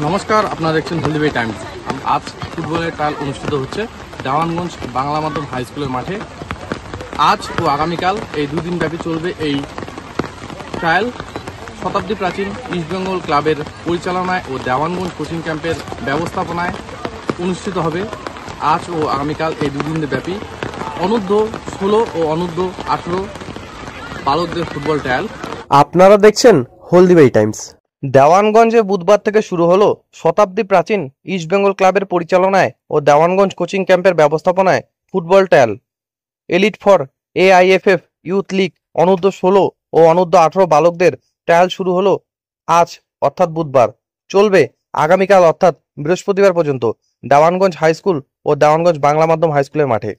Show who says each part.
Speaker 1: নমস্কার, আপনারা দেখছেন হলদিবাড়ি টাইমস। আজ ফুটবলের ট্রায়াল অনুষ্ঠিত হচ্ছে দেওয়ানগঞ্জ বাংলা মাধ্যম হাই স্কুলের মাঠে। আজ ও আগামীকাল এই দুদিন ব্যাপী চলবে এই ট্রায়াল। শতাব্দী প্রাচীন ইস্টবেঙ্গল ক্লাবের পরিচালনায় ও দেওয়ানগঞ্জ কোচিং ক্যাম্পের ব্যবস্থাপনায় অনুষ্ঠিত হবে আজ ও আগামীকাল এই দুদিন ব্যাপী অনূর্ধ্ব 16 ও অনূর্ধ্ব 18 বালকদের ফুটবল ট্রায়াল।
Speaker 2: আপনারা দেখছেন হলদিবাড়ি টাইমস। দেওয়ানগঞ্জে বুধবার থেকে শুরু হলো শতাব্দী প্রাচীন ইস্টবেঙ্গল ক্লাবের পরিচালনায় ও দেওয়ানগঞ্জ কোচিং ক্যাম্পের ব্যবস্থাপনায় football trial. Elite for AIFF youth league অনূর্ধ্ব 16 ও অনূর্ধ্ব 18 বালকদের ট্রায়াল শুরু হলো আজ অর্থাৎ বুধবার, চলবে আগামীকাল অর্থাৎ বৃহস্পতিবার পর্যন্ত দেওয়ানগঞ্জ হাই স্কুল ও দেওয়ানগঞ্জ বাংলা মাধ্যম হাই স্কুলের মাঠে।